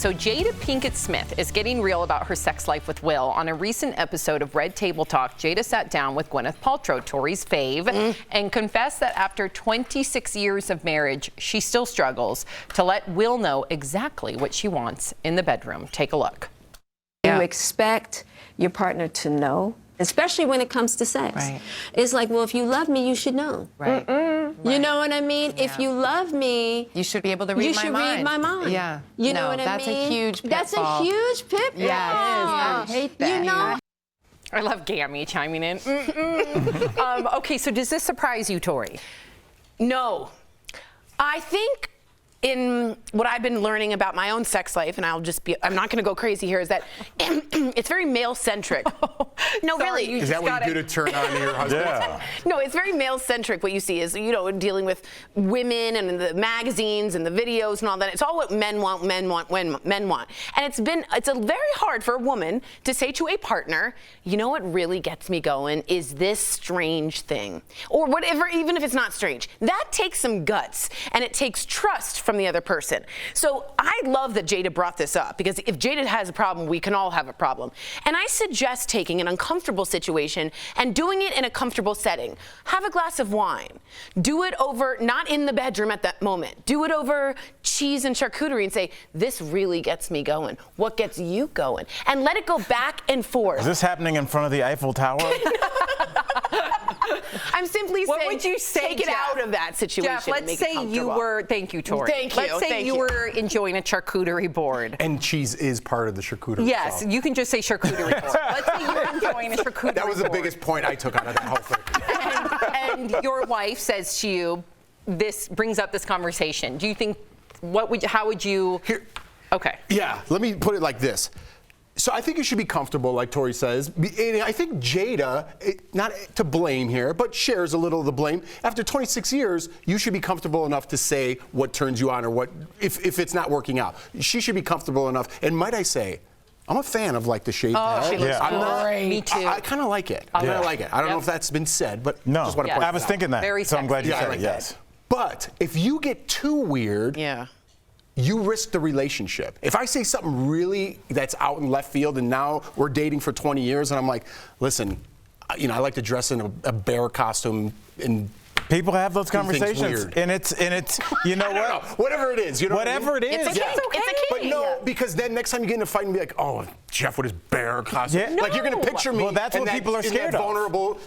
so Jada Pinkett Smith is getting real about her sex life with Will. On a recent episode of Red Table Talk, Jada sat down with Gwyneth Paltrow, Tori's fave, and confessed that after 26 years of marriage, she still struggles to let Will know exactly what she wants in the bedroom. Take a look. You expect your partner to know, especially when it comes to sex. Right. It's like, well, if you love me, you should know. Right. You know what I mean? Yeah. If you love me, You should be able to read you my should mind. read my mind. Yeah. You know No, what I that's mean? a huge pitfall. That's a huge pitfall. Yeah, it is. I hate that. You know, I love Gammy chiming in. Okay, so does this surprise you, Tori? No. I think in what I've been learning about my own sex life, and I'm not going to go crazy here, is that it's very male-centric. No, Sorry, really. Is that what you do to turn on your husband? Yeah. No, it's very male-centric. What you see is, dealing with women and the magazines and the videos and all that. It's all what men want, men want. And it's very hard for a woman to say to a partner, you know what really gets me going is this strange thing. Or whatever, even if it's not strange. That takes some guts, and it takes trust from the other person. So I love that Jada brought this up, because if Jada has a problem, we can all have a problem. And I suggest taking an uncomfortable situation and doing it in a comfortable setting. Have a glass of wine. Do it over, not in the bedroom at that moment. Do it over cheese and charcuterie and say, this really gets me going. What gets you going? And let it go back and forth. Is this happening in front of the Eiffel Tower? I'm simply What saying, would you say, take it Jeff? out of that situation. Jeff, and let's make say it you comfortable. were, thank you, Tori. Thank you, Let's say thank you you. were enjoying a charcuterie board. And cheese is part of the charcuterie. Yes, so. you can just say charcuterie board. Let's say you're enjoying a charcuterie board. That was the biggest point I took out of that whole thing. And your wife says to you, this brings up this conversation. Do you think, how would you? Here, okay. Yeah, let me put it like this. So I think you should be comfortable, like Tori says. And I think Jada, not to blame here, but shares a little of the blame. After 26 years, you should be comfortable enough to say what turns you on or what, if it's not working out. She should be comfortable enough. And might I say, I'm a fan of like the shaved head. she looks great. Me too. I kind of like it. I kind of like it. I don't know if that's been said, but No. just want to Yeah. point I was it out. thinking that. Very so I'm glad you sexy. said like it. that. Yes. But if you get too weird, Yeah. you risk the relationship. If I say something really that's out in left field and now we're dating for 20 years and I'm like, listen, I like to dress in a bear costume and People have those do things conversations, weird. and it's you know I don't know, what? whatever it is, Whatever it is. It's okay. It's okay. It's But okay. no, because then next time you get in a fight and be like, oh, Jeff with his bear costume. Yeah. Like you're gonna picture me. Well, that's in what that- people are in that scared of. vulnerable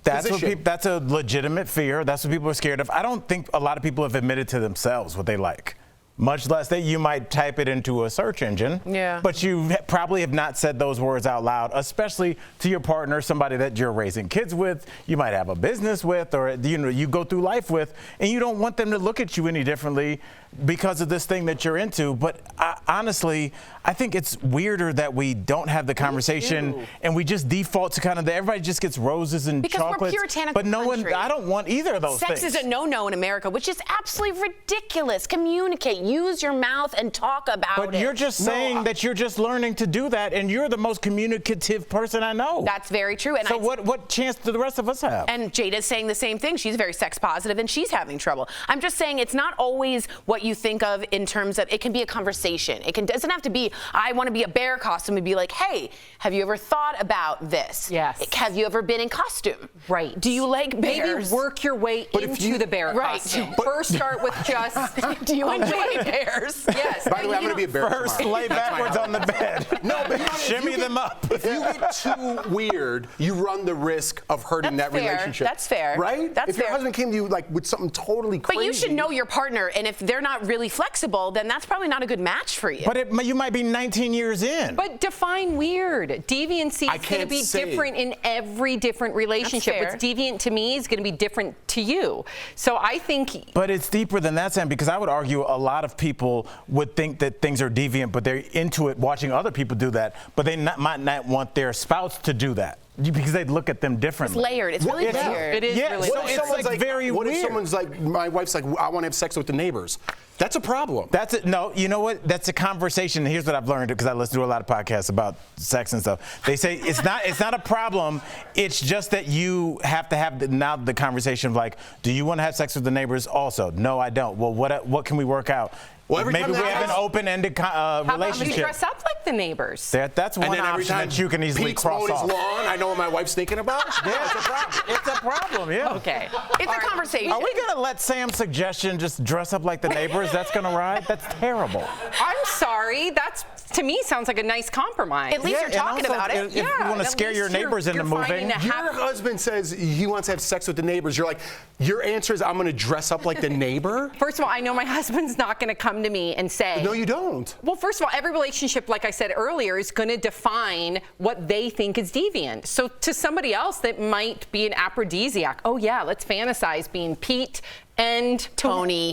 That's position. that's a legitimate fear. That's what people are scared of. I don't think a lot of people have admitted to themselves what they like. Much less that you might type it into a search engine. Yeah. But you probably have not said those words out loud, especially to your partner, somebody that you're raising kids with, you might have a business with, or you go through life with, and you don't want them to look at you any differently because of this thing that you're into. But honestly, I think it's weirder that we don't have the conversation and we just default to kind of everybody just gets roses and Because we're chocolates. puritanical But no country. one, I don't want either of those Sex things. is a no-no in America, which is absolutely ridiculous. Communicate. Use your mouth and talk about it. But you're just saying that you're just learning to do that, and you're the most communicative person I know. That's very true. And so what chance do the rest of us have? And Jada's saying the same thing. She's very sex positive, and she's having trouble. I'm just saying it's not always what you think of in terms of, it can be a conversation. Doesn't have to be, I want to be a bear costume, and be like, hey, have you ever thought about this? Yes. Have you ever been in costume? Right. Do you like bears? Maybe work your way But if into you- the bear Right. costume. But- First start with just, Do you enjoy bears? yes. By the way, I'm going to be a bear First, tomorrow. lay backwards on the bed. No, but if Shimmy you get- them up. If you get too weird, you run the risk of hurting That's that fair. relationship. That's fair. Right? That's if your fair. husband came to you like with something totally crazy. But you should know your partner, and if they're not really flexible, then that's probably not a good match for you. But you might be 19 years in. But define weird. Deviancy I is going to can't be say. different in every different relationship. fair. What's deviant to me is going to be different to you. So I think But it's deeper than that, Sam, because I would argue a lot of people would think that things are deviant, but they're into it watching other people do that, but they might not want their spouse to do that because they'd look at them it's differently. layered. It's really It's- layered. it is Yeah, really so What if it's someone's like very what if weird. someone's like, my wife's like, I want to have sex with the neighbors? That's a problem. That's it. No, you know what? That's a conversation. Here's what I've learned because I listen to a lot of podcasts about sex and stuff. They say it's not a problem. It's just that you have to have the conversation of like, do you want to have sex with the neighbors also? No, I don't. Well, what can we work out? Well, every Maybe time we that have an happens- open-ended How about you relationship. dress up like the neighbors? That's And one then every option time that you can easily Pete's cross mowing off. his lawn, I know what my wife's thinking about. Yeah, it's a problem. It's a problem, yeah. Okay. It's a conversation. Are we gonna let Sam's suggestion just dress up like the neighbors? That's gonna ride? That's terrible. I'm sorry. That's, to me, sounds like a nice compromise. At least you're and talking also, about it. If you want to at scare your least neighbors into you're finding moving, a Your husband says he wants to have sex with the neighbors. You're like, your answer is I'm going to dress up like the neighbor? First of all, I know my husband's not going to come to me and say. No, you don't. Well, first of all, every relationship, like I said earlier, is going to define what they think is deviant. So to somebody else, that might be an aphrodisiac. Oh, yeah, let's fantasize being Pete and Tony.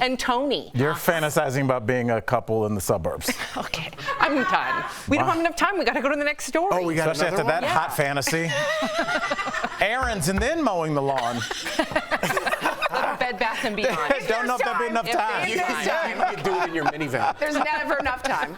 you're fantasizing about being a couple in the suburbs. Okay, I'm done. We don't have enough time. We got to go to the next story. Oh, we got Especially another after that one? hot fantasy. Errands and then mowing the lawn. Bed Bath and Beyond. Don't know if there'll be enough If time. there's time. You can do it in your minivan. There's never enough time.